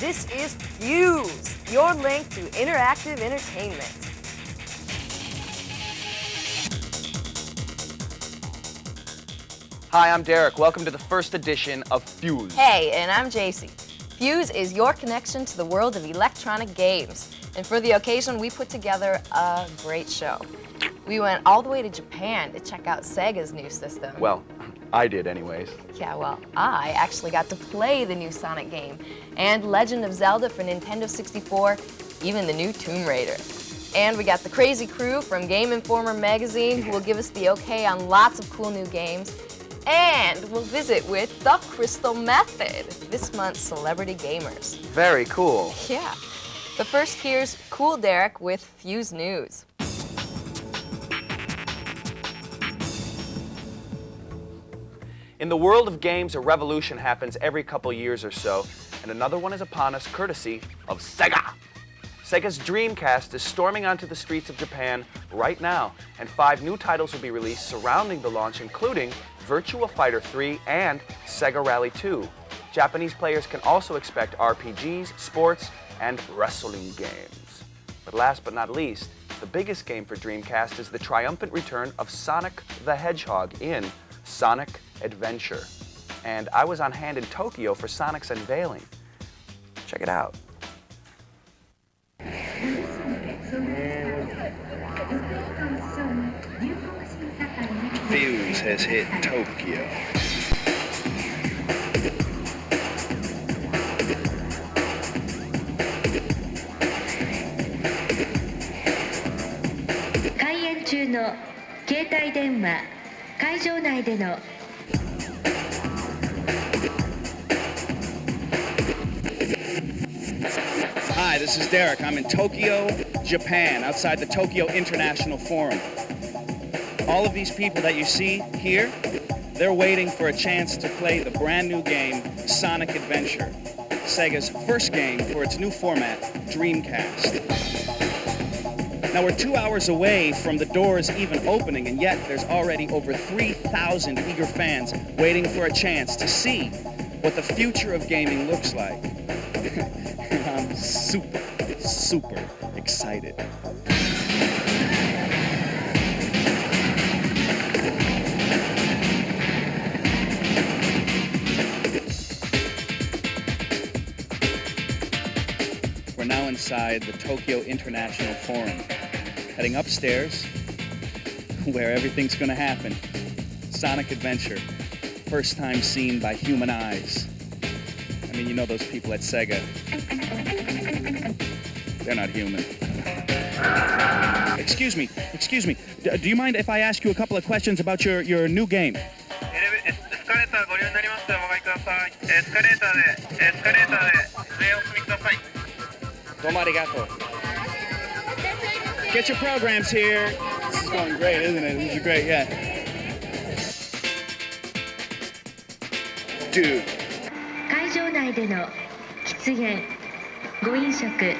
This is Fuse, your link to interactive entertainment. Hi, I'm Derek. Welcome to the first edition of Fuse. Hey, and I'm JC. Fuse is your connection to the world of electronic games. And for the occasion, we put together a great show. We went all the way to Japan to check out Sega's new system. Well, I did anyways. Yeah, well, I actually got to play the new Sonic game, and Legend of Zelda for Nintendo 64, even the new Tomb Raider. And we got the crazy crew from Game Informer magazine who will give us the okay on lots of cool new games. And we'll visit with the Crystal Method, this month's celebrity gamers. Very cool. Yeah. But first, here's Cool Derek with Fuse News. In the world of games, a revolution happens every couple years or so, and another one is upon us courtesy of Sega. Sega's Dreamcast is storming onto the streets of Japan right now, and 5 new titles will be released surrounding the launch, including Virtua Fighter 3 and Sega Rally 2. Japanese players can also expect RPGs, sports, and wrestling games. But last but not least, the biggest game for Dreamcast is the triumphant return of Sonic the Hedgehog in Sonic Adventure. And I was on hand in Tokyo for Sonic's unveiling. Check it out. Fuse has hit Tokyo. Hi, this is Derek. I'm in Tokyo, Japan, outside the Tokyo International Forum. All of these people that you see here, they're waiting for a chance to play the brand new game, Sonic Adventure, Sega's first game for its new format, Dreamcast. Now, we're 2 hours away from the doors even opening, and yet there's already over 3,000 eager fans waiting for a chance to see what the future of gaming looks like. And I'm super excited. We're now inside the Tokyo International Forum, heading upstairs where everything's gonna happen. Sonic Adventure, first time seen by human eyes. I mean, you know those people at Sega. They're not human. Excuse me. Do you mind if I ask you a couple of questions about your new game? Get your programs here. This is going great, isn't it? This is great, yeah. Dude. 会場内での喫煙、ご飲食。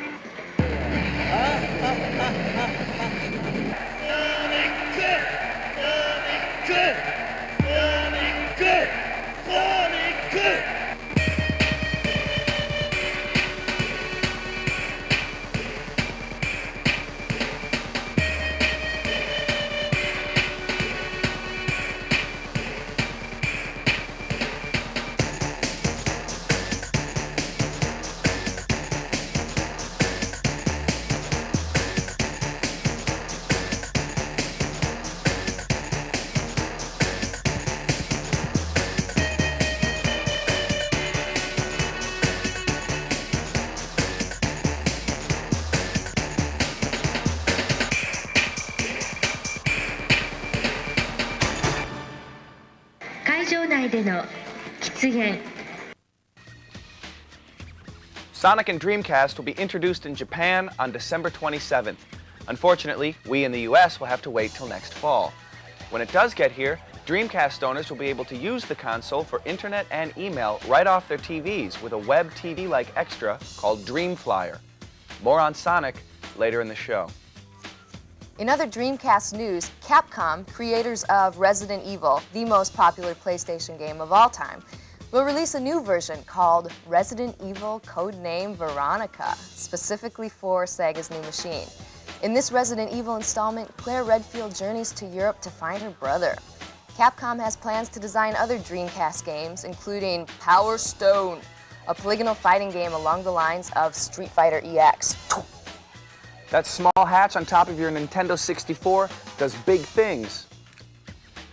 Sonic and Dreamcast will be introduced in Japan on December 27th. Unfortunately, we in the US will have to wait till next fall. When it does get here, Dreamcast owners will be able to use the console for internet and email right off their TVs with a web TV-like extra called Dreamflyer. More on Sonic later in the show. In other Dreamcast news, Capcom, creators of Resident Evil, the most popular PlayStation game of all time, will release a new version called Resident Evil Codename Veronica, specifically for Sega's new machine. In this Resident Evil installment, Claire Redfield journeys to Europe to find her brother. Capcom has plans to design other Dreamcast games, including Power Stone, a polygonal fighting game along the lines of Street Fighter EX. That small hatch on top of your Nintendo 64 does big things.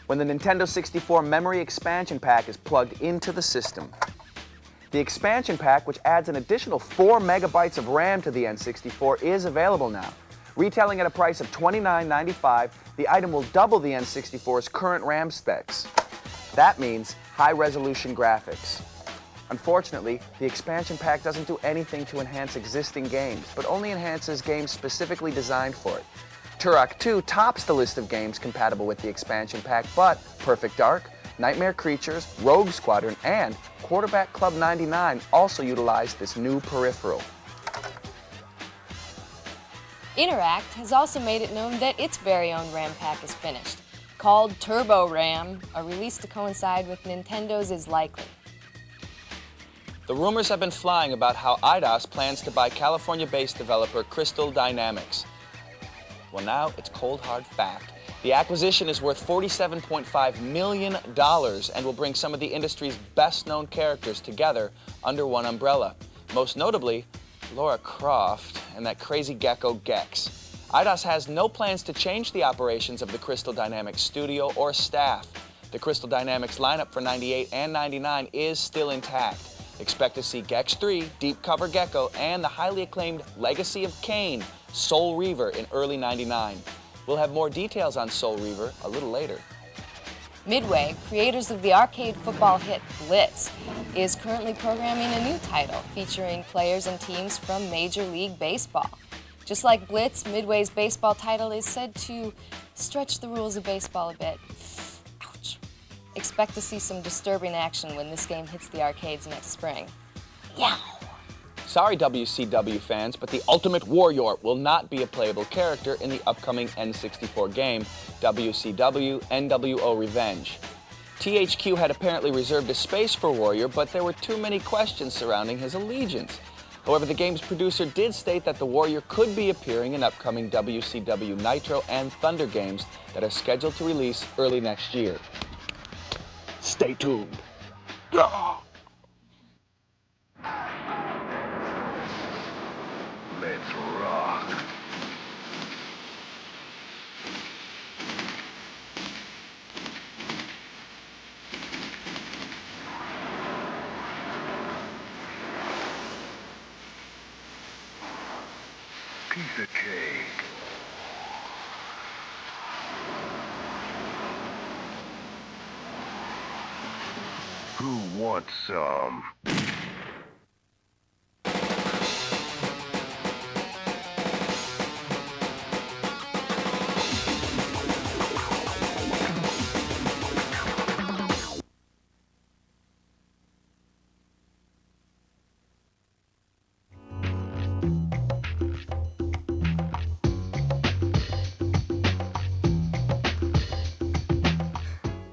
When the Nintendo 64 memory expansion pack is plugged into the system. The expansion pack, which adds an additional 4 megabytes of RAM to the N64, is available now. Retailing at a price of $29.95, the item will double the N64's current RAM specs. That means high-resolution graphics. Unfortunately, the expansion pack doesn't do anything to enhance existing games, but only enhances games specifically designed for it. Turok 2 tops the list of games compatible with the expansion pack, but Perfect Dark, Nightmare Creatures, Rogue Squadron, and Quarterback Club 99 also utilize this new peripheral. Interact has also made it known that its very own RAM pack is finished. Called Turbo RAM, a release to coincide with Nintendo's is likely. The rumors have been flying about how Eidos plans to buy California-based developer Crystal Dynamics. Well, now it's cold hard fact. The acquisition is worth $47.5 million and will bring some of the industry's best-known characters together under one umbrella. Most notably, Lara Croft and that crazy gecko Gex. Eidos has no plans to change the operations of the Crystal Dynamics studio or staff. The Crystal Dynamics lineup for 98 and 99 is still intact. Expect to see Gex 3, Deep Cover Gecko, and the highly acclaimed Legacy of Kain, Soul Reaver in early 99. We'll have more details on Soul Reaver a little later. Midway, creators of the arcade football hit Blitz, is currently programming a new title featuring players and teams from Major League Baseball. Just like Blitz, Midway's baseball title is said to stretch the rules of baseball a bit. Ouch. Expect to see some disturbing action when this game hits the arcades next spring. Yeah. Sorry, WCW fans, but the Ultimate Warrior will not be a playable character in the upcoming N64 game, WCW NWO Revenge. THQ had apparently reserved a space for Warrior, but there were too many questions surrounding his allegiance. However, the game's producer did state that the Warrior could be appearing in upcoming WCW Nitro and Thunder games that are scheduled to release early next year. Stay tuned. Let's rock. Piece of cake. Who wants some?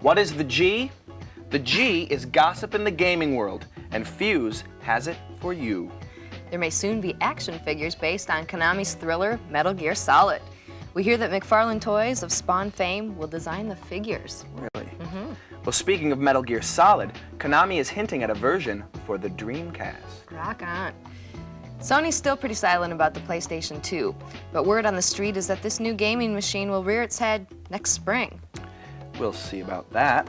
What is the G? The G is gossip in the gaming world, and Fuse has it for you. There may soon be action figures based on Konami's thriller Metal Gear Solid. We hear that McFarlane Toys of Spawn fame will design the figures. Really? Well, speaking of Metal Gear Solid, Konami is hinting at a version for the Dreamcast. Rock on. Sony's still pretty silent about the PlayStation 2, but word on the street is that this new gaming machine will rear its head next spring. We'll see about that.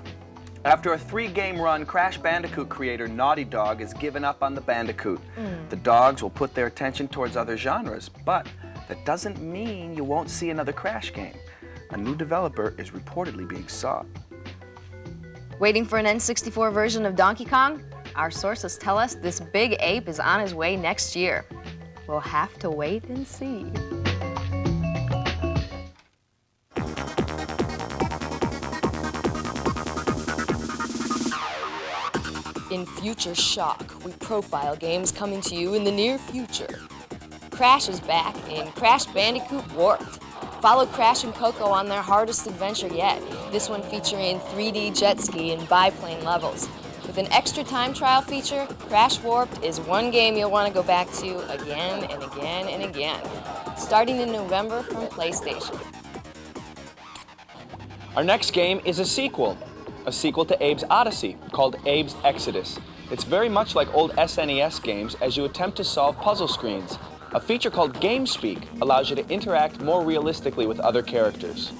After a 3-game run, Crash Bandicoot creator Naughty Dog has given up on the Bandicoot. The dogs will put their attention towards other genres, but that doesn't mean you won't see another Crash game. A new developer is reportedly being sought. Waiting for an N64 version of Donkey Kong? Our sources tell us this big ape is on his way next year. We'll have to wait and see. In Future Shock, we profile games coming to you in the near future. Crash is back in Crash Bandicoot Warped. Follow Crash and Coco on their hardest adventure yet, this one featuring 3D jet ski and biplane levels. With an extra time trial feature, Crash Warped is one game you'll want to go back to again and again and again, starting in November from PlayStation. Our next game is a sequel to Abe's Odyssey, called Abe's Exodus. It's very much like old SNES games as you attempt to solve puzzle screens. A feature called GameSpeak allows you to interact more realistically with other characters.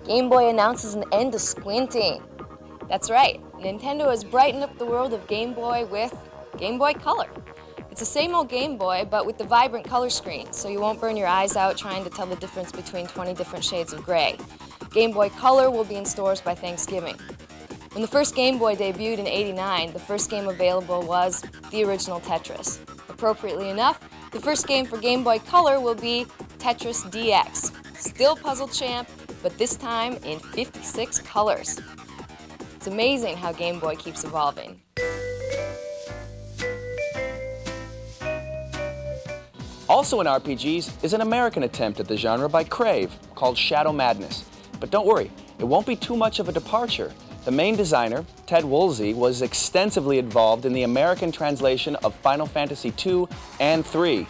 Game Boy announces an end to squinting. That's right, Nintendo has brightened up the world of Game Boy with Game Boy Color. It's the same old Game Boy, but with the vibrant color screen, so you won't burn your eyes out trying to tell the difference between 20 different shades of gray. Game Boy Color will be in stores by Thanksgiving. When the first Game Boy debuted in '89, the first game available was the original Tetris. Appropriately enough, the first game for Game Boy Color will be Tetris DX. Still Puzzle Champ, but this time in 56 colors. It's amazing how Game Boy keeps evolving. Also in RPGs is an American attempt at the genre by Crave, called Shadow Madness. But don't worry, it won't be too much of a departure. The main designer, Ted Woolsey, was extensively involved in the American translation of Final Fantasy II and III.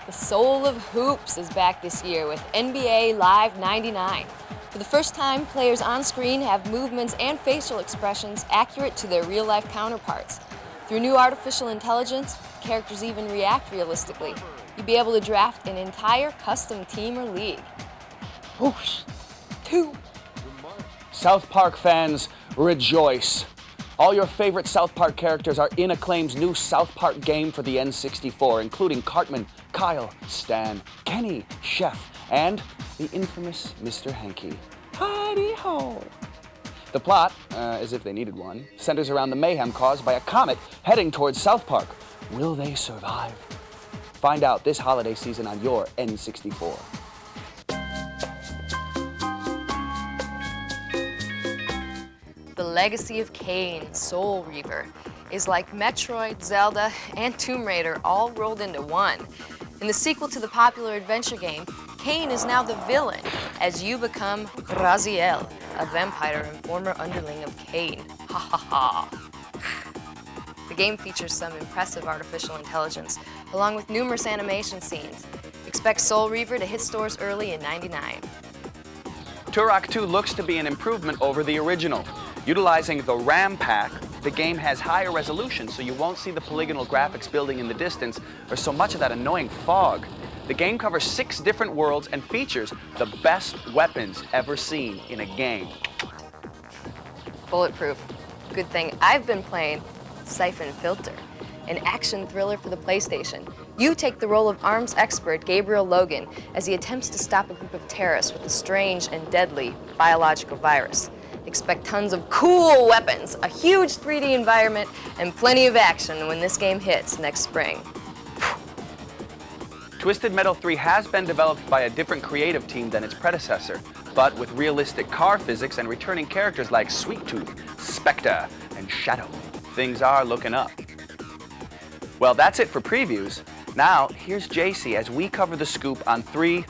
The Soul of Hoops is back this year with NBA Live 99. For the first time, players on screen have movements and facial expressions accurate to their real-life counterparts. Through new artificial intelligence, characters even react realistically. You'll be able to draft an entire custom team or league. Whoosh! South Park fans, rejoice! All your favorite South Park characters are in Acclaim's new South Park game for the N64, including Cartman, Kyle, Stan, Kenny, Chef, and the infamous Mr. Hanky. Hidey-ho! The plot, as if they needed one, centers around the mayhem caused by a comet heading towards South Park. Will they survive? Find out this holiday season on your N64. The Legacy of Kain, Soul Reaver, is like Metroid, Zelda, and Tomb Raider all rolled into one. In the sequel to the popular adventure game, Kain is now the villain as you become Raziel, a vampire and former underling of Kain. Ha ha ha. The game features some impressive artificial intelligence, along with numerous animation scenes. Expect Soul Reaver to hit stores early in '99. Turok 2 looks to be an improvement over the original. Utilizing the RAM pack, the game has higher resolution, so you won't see the polygonal graphics building in the distance or so much of that annoying fog. The game covers 6 different worlds and features the best weapons ever seen in a game. Bulletproof. Good thing I've been playing Siphon Filter, an action thriller for the PlayStation. You take the role of arms expert Gabriel Logan as he attempts to stop a group of terrorists with a strange and deadly biological virus. Expect tons of cool weapons, a huge 3D environment, and plenty of action when this game hits next spring. Twisted Metal 3 has been developed by a different creative team than its predecessor, but with realistic car physics and returning characters like Sweet Tooth, Spectre, and Shadow, things are looking up. Well, that's it for previews. Now, here's JC as we cover the scoop on 3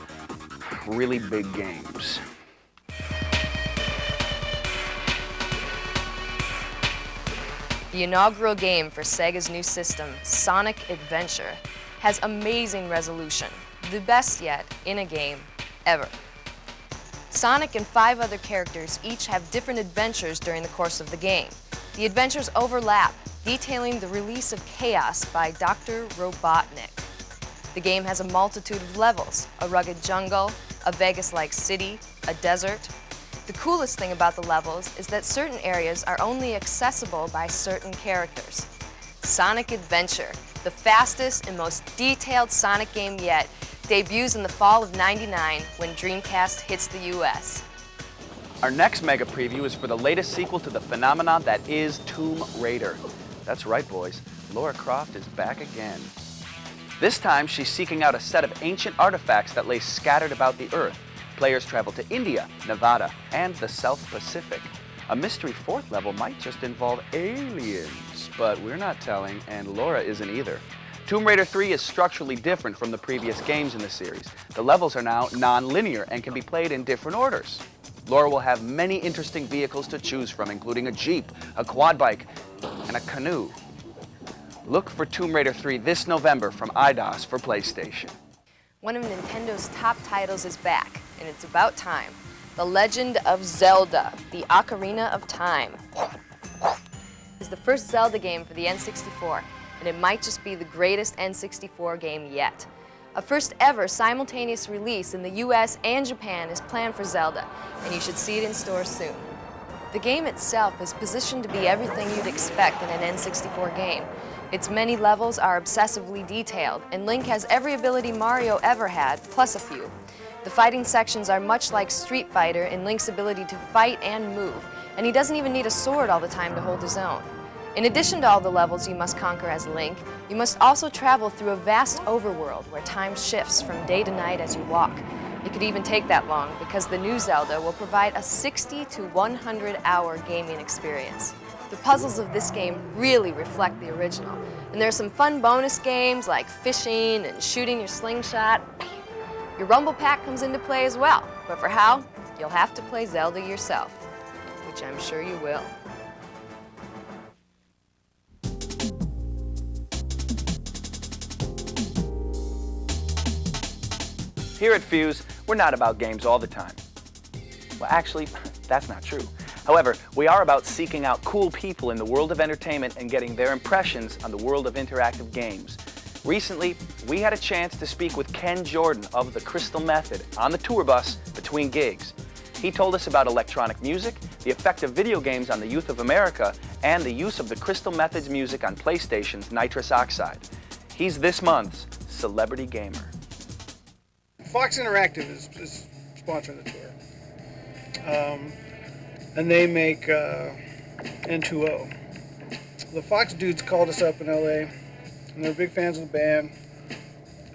really big games. The inaugural game for Sega's new system, Sonic Adventure, has amazing resolution, the best yet in a game ever. Sonic and 5 other characters each have different adventures during the course of the game. The adventures overlap, detailing the release of chaos by Dr. Robotnik. The game has a multitude of levels, a rugged jungle, a Vegas-like city, a desert. The coolest thing about the levels is that certain areas are only accessible by certain characters. Sonic Adventure, the fastest and most detailed Sonic game yet, debuts in the fall of '99 when Dreamcast hits the US. Our next mega preview is for the latest sequel to the phenomenon that is Tomb Raider. That's right, boys. Lara Croft is back again. This time, she's seeking out a set of ancient artifacts that lay scattered about the Earth. Players travel to India, Nevada, and the South Pacific. A mystery 4th level might just involve aliens, but we're not telling, and Laura isn't either. Tomb Raider 3 is structurally different from the previous games in the series. The levels are now non-linear and can be played in different orders. Laura will have many interesting vehicles to choose from, including a Jeep, a quad bike, and a canoe. Look for Tomb Raider 3 this November from IDOS for PlayStation. One of Nintendo's top titles is back, and it's about time. The Legend of Zelda, the Ocarina of Time, is the first Zelda game for the N64, and it might just be the greatest N64 game yet. A first ever simultaneous release in the US and Japan is planned for Zelda, and you should see it in stores soon. The game itself is positioned to be everything you'd expect in an N64 game. Its many levels are obsessively detailed, and Link has every ability Mario ever had, plus a few. The fighting sections are much like Street Fighter in Link's ability to fight and move, and he doesn't even need a sword all the time to hold his own. In addition to all the levels you must conquer as Link, you must also travel through a vast overworld where time shifts from day to night as you walk. It could even take that long because the new Zelda will provide a 60 to 100-hour gaming experience. The puzzles of this game really reflect the original, and there are some fun bonus games like fishing and shooting your slingshot. Your Rumble Pack comes into play as well, but for how, you'll have to play Zelda yourself, which I'm sure you will. Here at Fuse, we're not about games all the time. Well, actually, that's not true. However, we are about seeking out cool people in the world of entertainment and getting their impressions on the world of interactive games. Recently, we had a chance to speak with Ken Jordan of the Crystal Method on the tour bus between gigs. He told us about electronic music, the effect of video games on the youth of America, and the use of the Crystal Method's music on PlayStation's Nitrous Oxide. He's this month's Celebrity Gamer. Fox Interactive is sponsoring the tour, and they make N2O. The Fox dudes called us up in LA, and they're big fans of the band,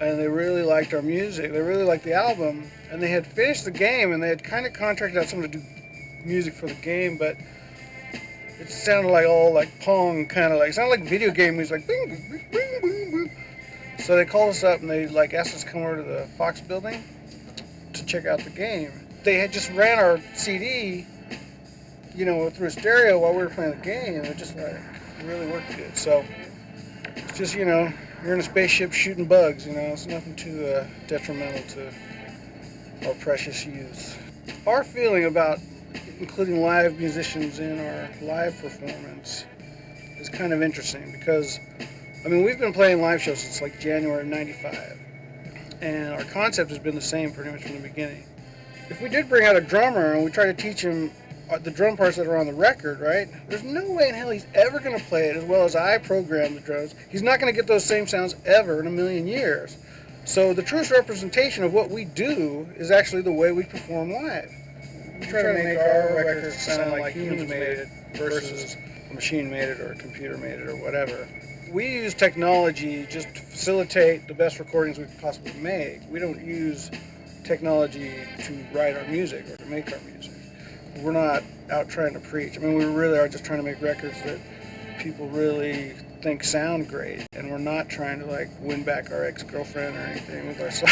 and they really liked our music. They really liked the album, and they had finished the game, and they had kind of contracted out someone to do music for the game, but it sounded like all like Pong, kind of like, it sounded like video game music, like bing, bing, bing, bing, bing. So they called us up and they like asked us to come over to the Fox building to check out the game. They had just ran our CD, you know, through a stereo while we were playing the game, and it just like really worked good. So it's just, you know, you're in a spaceship shooting bugs, you know, it's nothing too detrimental to our precious youth. Our feeling about including live musicians in our live performance is kind of interesting because, I mean, we've been playing live shows since like January of '95, and our concept has been the same pretty much from the beginning. If we did bring out a drummer and we try to teach him the drum parts that are on the record, right, there's no way in hell he's ever going to play it as well as I programmed the drums. He's not going to get those same sounds ever in a million years. So the truest representation of what we do is actually the way we perform live. We try to make our records sound like humans made it versus a machine made it or a computer made it or whatever. We use technology just to facilitate the best recordings we can possibly make. We don't use technology to write our music or to make our music. We're not out trying to preach. I mean, we really are just trying to make records that people really think sound great, and we're not trying to like win back our ex-girlfriend or anything with our song.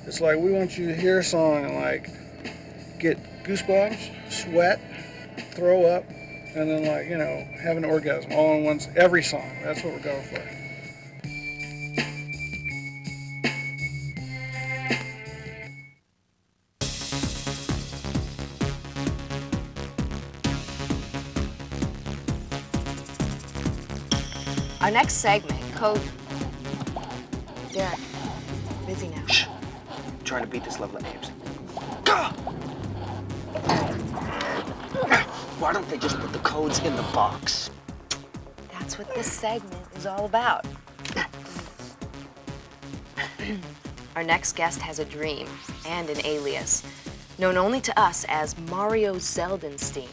It's like we want you to hear a song and like get goosebumps, sweat, throw up, and then like, you know, have an orgasm all in once, every song. That's what we're going for. Our next segment, Code. Derek, busy now. Shh. I'm trying to beat this level of names. Why don't they just put the codes in the box? That's what this segment is all about. Our next guest has a dream and an alias. Known only to us as Mario Zeldenstein,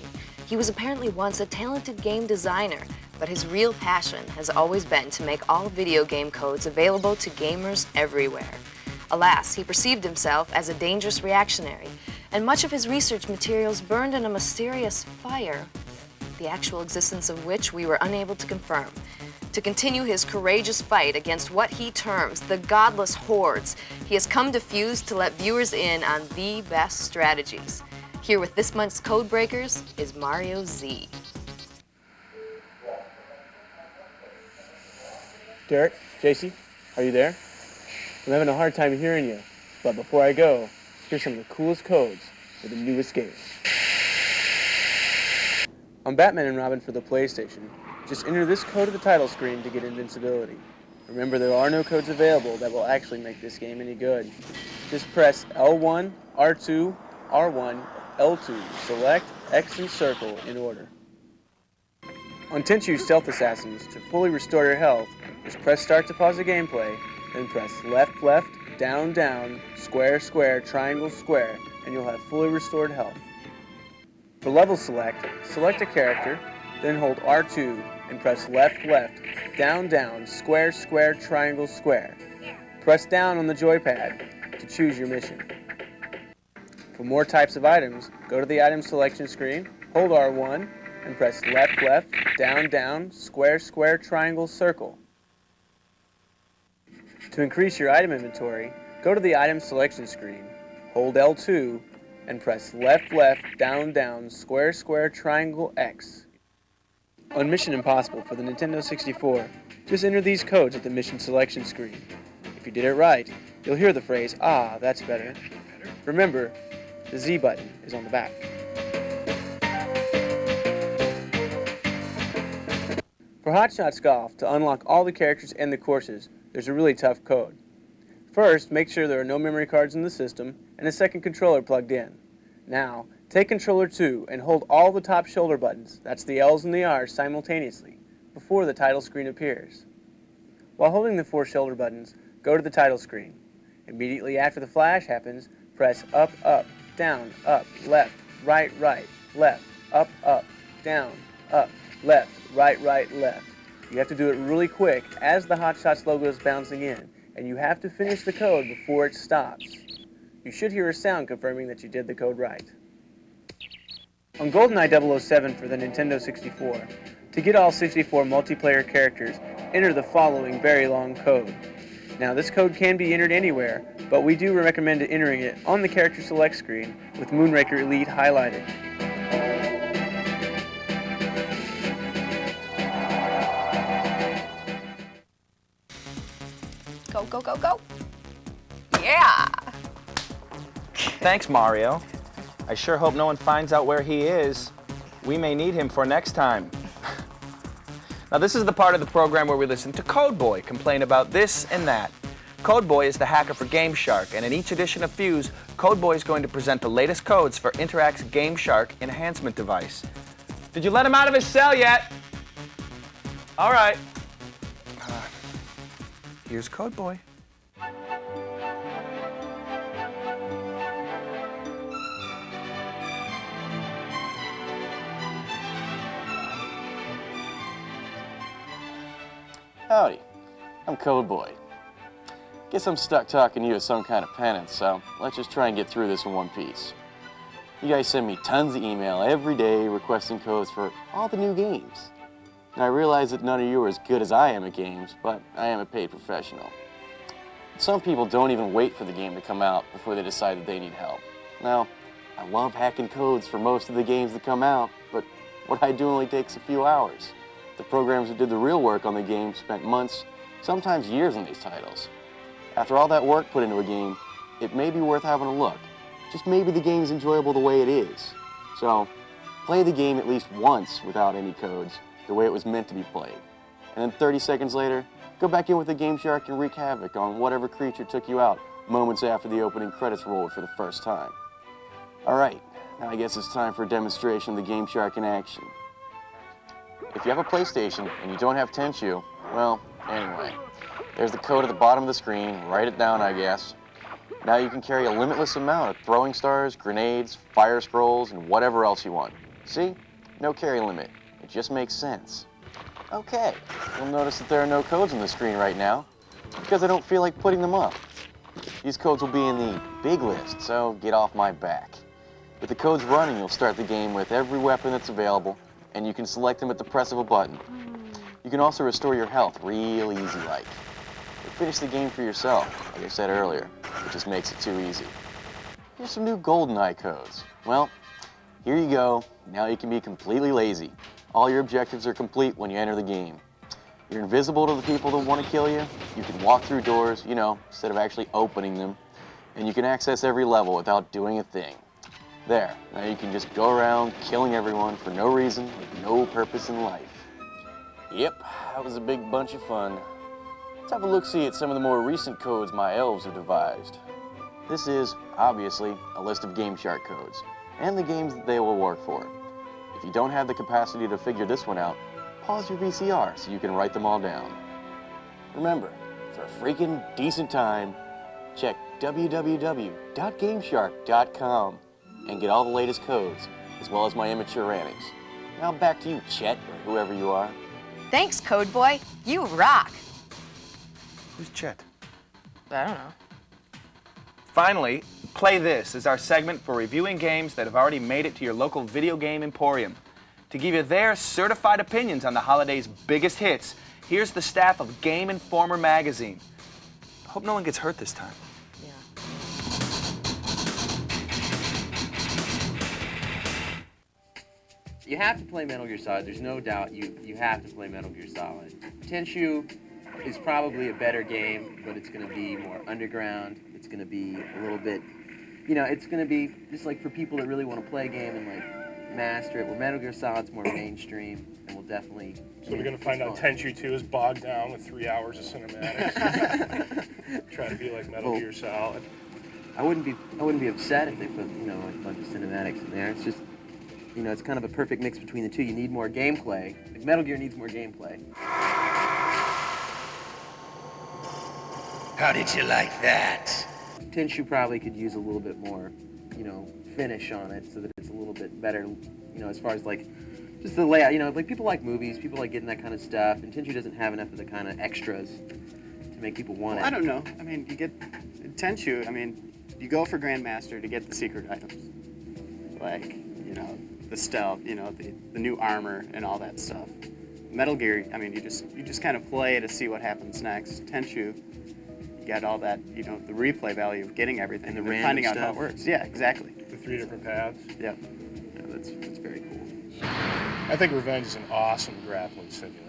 he was apparently once a talented game designer, but his real passion has always been to make all video game codes available to gamers everywhere. Alas, he perceived himself as a dangerous reactionary, and much of his research materials burned in a mysterious fire, the actual existence of which we were unable to confirm. To continue his courageous fight against what he terms the godless hordes, he has come to Fuse to let viewers in on the best strategies. Here with this month's code breakers is Mario Z. Derek, JC, are you there? I'm having a hard time hearing you, but before I go, here's some of the coolest codes for the newest game. On Batman and Robin for the PlayStation, just enter this code at the title screen to get invincibility. Remember, there are no codes available that will actually make this game any good. Just press L1, R2, R1, L2, select, X, and circle in order. On Tenchu Stealth Assassins, to fully restore your health, just press start to pause the gameplay, then press left, left, down, down, square, square, triangle, square, and you'll have fully restored health. For level select, select a character, then hold R2 and press left, left, down, down, square, square, triangle, square. Press down on the joypad to choose your mission. For more types of items, go to the item selection screen, hold R1, and press left, left, down, down, square, square, triangle, circle. To increase your item inventory, go to the item selection screen, hold L2, and press left, left, down, down, square, square, triangle, X. On Mission Impossible for the Nintendo 64, just enter these codes at the mission selection screen. If you did it right, you'll hear the phrase, "Ah, that's better." Remember, the Z button is on the back. For Hot Shots Golf, to unlock all the characters and the courses, there's a really tough code. First, make sure there are no memory cards in the system and a second controller plugged in. Now, take controller 2 and hold all the top shoulder buttons, that's the L's and the R's, simultaneously, before the title screen appears. While holding the 4 shoulder buttons, go to the title screen. Immediately after the flash happens, press up, up, down, up, left, right, right, left, up, down, up, left, right, right, left. You have to do it really quick as the Hot Shots logo is bouncing in, and you have to finish the code before it stops. You should hear a sound confirming that you did the code right. On GoldenEye 007 for the Nintendo 64, to get all 64 multiplayer characters, enter the following very long code. Now, this code can be entered anywhere, but we do recommend entering it on the character select screen with Moonraker Elite highlighted. Go, go, go, go. Yeah! Thanks, Mario. I sure hope no one finds out where he is. We may need him for next time. Now, this is the part of the program where we listen to Codeboy complain about this and that. Codeboy is the hacker for Game Shark, and in each edition of Fuse, Codeboy is going to present the latest codes for Interact's Game Shark enhancement device. Did you let him out of his cell yet? All right. Here's Codeboy. Howdy, I'm Codeboy. Guess I'm stuck talking to you as some kind of penance, so let's just try and get through this in one piece. You guys send me tons of email every day requesting codes for all the new games. Now I realize that none of you are as good as I am at games, but I am a paid professional. Some people don't even wait for the game to come out before they decide that they need help. Now, I love hacking codes for most of the games that come out, but what I do only takes a few hours. The programs who did the real work on the game spent months, sometimes years on these titles. After all that work put into a game, it may be worth having a look. Just maybe the game's enjoyable the way it is. So, play the game at least once without any codes, the way it was meant to be played. And then 30 seconds later, go back in with the Game Shark and wreak havoc on whatever creature took you out moments after the opening credits rolled for the first time. Alright, now I guess it's time for a demonstration of the Game Shark in action. If you have a PlayStation and you don't have Tenchu, well, anyway, there's the code at the bottom of the screen. Write it down, I guess. Now you can carry a limitless amount of throwing stars, grenades, fire scrolls, and whatever else you want. See? No carry limit. It just makes sense. Okay, you'll notice that there are no codes on the screen right now because I don't feel like putting them up. These codes will be in the big list, so get off my back. With the codes running, you'll start the game with every weapon that's available, and you can select them at the press of a button. You can also restore your health real easy-like. Or finish the game for yourself, like I said earlier. It just makes it too easy. Here's some new GoldenEye codes. Well, Here you go. Now you can be completely lazy. All your objectives are complete when you enter the game. You're invisible to the people that want to kill you. You can walk through doors, you know, instead of actually opening them. And you can access every level without doing a thing. There, now you can just go around killing everyone for no reason, with no purpose in life. Yep, that was a big bunch of fun. Let's have a look-see at some of the more recent codes my elves have devised. This is, obviously, a list of Game Shark codes, and the games that they will work for. If you don't have the capacity to figure this one out, pause your VCR so you can write them all down. Remember, for a freaking decent time, check www.gameshark.com and get all the latest codes, as well as my immature rantings. Now back to you, Chet, or whoever you are. Thanks, Code Boy. You rock. Who's Chet? I don't know. Finally, Play This is our segment for reviewing games that have already made it to your local video game emporium. To give you their certified opinions on the holiday's biggest hits, here's the staff of Game Informer magazine. I hope no one gets hurt this time. Yeah. You have to play Metal Gear Solid. There's no doubt you have to play Metal Gear Solid. Tenchu is probably a better game, but it's going to be more underground. It's going to be a little bit, you know, it's going to be just like for people that really want to play a game and like master it. Where Metal Gear Solid's more mainstream, and we'll definitely. So we're going to find out Tenchu 2 is bogged down with 3 hours of cinematics. Try to be like Metal Gear Solid. I wouldn't be upset if they put, you know, like a bunch of cinematics in there. It's just, you know, it's kind of a perfect mix between the two. You need more gameplay. Like Metal Gear needs more gameplay. How did you like that? Tenchu probably could use a little bit more, you know, finish on it so that it's a little bit better, you know, as far as like just the layout. You know, like people like movies, people like getting that kind of stuff, and Tenchu doesn't have enough of the kind of extras to make people want it. I don't know. I mean, you get Tenchu. I mean, you go for Grandmaster to get the secret items, like, you know, the stealth, you know, the new armor and all that stuff. Metal Gear, I mean, you just kind of play to see what happens next. Tenchu, you get all that, you know, the replay value of getting everything and finding out how it works. Yeah, exactly. The 3 different paths. Yeah. Yeah, that's very cool. I think Revenge is an awesome grappling simulator.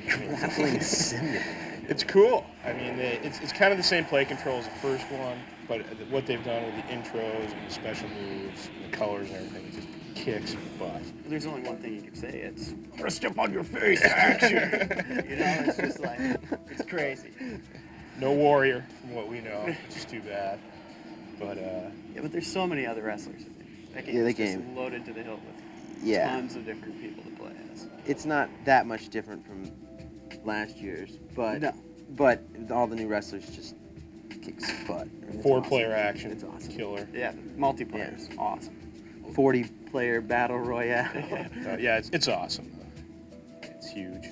Grappling simulator. It's cool. I mean, it's kind of the same play control as the first one, but what they've done with the intros and the special moves and the colors and everything, it just kicks butt. There's only one thing you can say. It's I'm gonna step on your face, action. You know, it's just like, it's crazy. No Warrior, from what we know, which is too bad. But yeah, but there's so many other wrestlers. That game is just loaded to the hilt with tons of different people to play as. It's not that much different from last year's, but all the new wrestlers just kicks butt. 4-player action. It's awesome. Killer. Yeah, multiplayer is awesome. 40-player battle royale. Yeah, it's awesome. It's huge.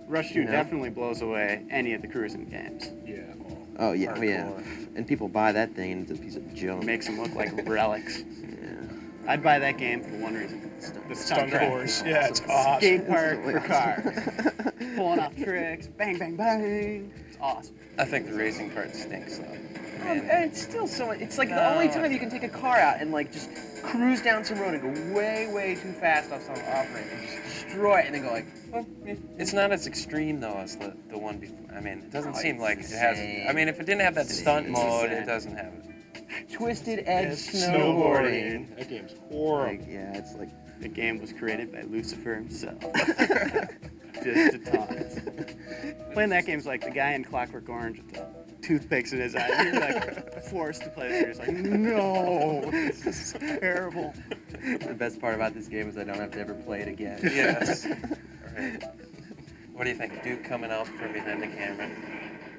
Rush 2 definitely blows away any of the cruising games. Yeah. Oh yeah, and people buy that thing and it's a piece of junk. Makes them look like relics. Yeah. I'd buy that game for one reason. The stunt course. Yeah, it's awesome. Skate park for cars. Pulling off tricks. Bang, bang, bang. It's awesome. I think the racing part stinks though. And it's still so much. It's like the only time you can take a car out and like just cruise down some road and go way, way too fast off some off-ramp and just destroy it and then go like, well, It's not as extreme though as the one before. I mean, it doesn't seem like it it's has. the I mean, if it didn't have that stunt It's the mode, same. it doesn't have it. Twisted Edge Snowboarding. That game's horrible. Like, yeah, it's like The game was created by Lucifer himself. Just to taunt. Playing that game's like the guy in Clockwork Orange with the toothpicks in his eye. You're like forced to play this. You're just like, no, this is terrible. the best part about this game is I don't have to ever play it again. Yes. All right. What do you think? Duke coming out from behind the camera?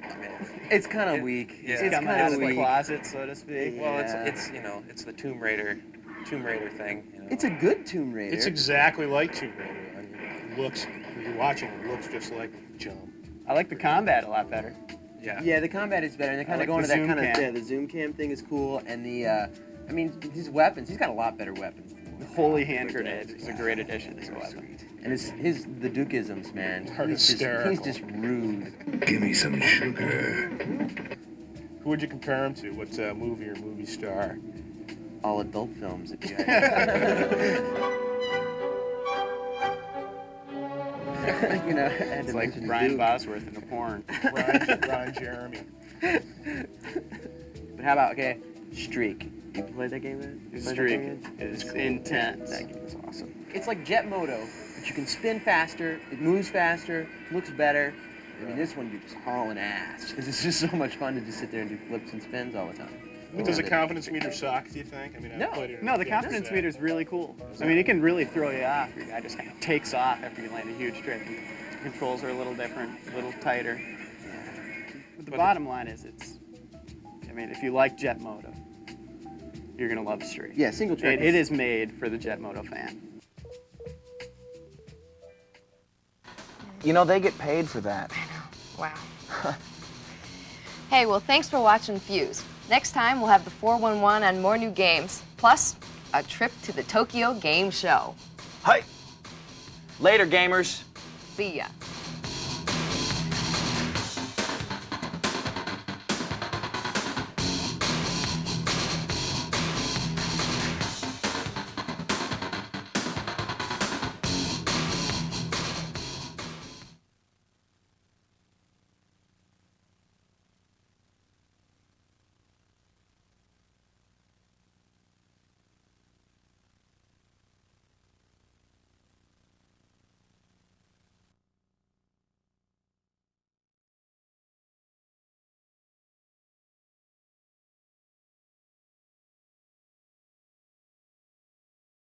I mean, it's kind of weak. Yeah. It's coming out of the closet, so to speak. well, it's you know, it's the Tomb Raider thing. You know? It's a good Tomb Raider. It's exactly like Tomb Raider. I mean, it looks, when you're watching it, looks just like Jump. I like the combat a lot better. Yeah. Yeah, the combat is better, and they're kind of like going the to that zoom kind of cam. the zoom cam thing is cool, and the I mean his weapons. He's got a lot better weapons. The holy hand grenade is a great addition to the weapon. And the Dukeisms, man. Are hysterical. He's just rude. Give me some sugar. Who would you compare him to? What movie or movie star? All adult films, if you You know, had It's to like mention Brian Duke. Bosworth in a porn. Ron Jeremy. But how about, okay, Streak. You played that game, man? You played that Streak game yet? is intense. That game is awesome. It's like Jet Moto, but you can spin faster, it moves faster, looks better. I mean, this one you're just hauling ass. It's just so much fun to just sit there and do flips and spins all the time. But does the confidence meter suck, do you think? I mean, No. I played it in No, the a confidence meter is really cool. I mean, it can really throw you off. Your guy just kind of takes off after you land a huge trick. The controls are a little different, a little tighter. But the bottom line is I mean, if you like Jet Moto, you're going to love Streak. Yeah, single track. It is made for the Jet Moto fan. You know, they get paid for that. Wow. Hey, well, thanks for watching Fuse. Next time, we'll have the 411 and more new games, plus a trip to the Tokyo Game Show. Hi. Later, gamers. See ya.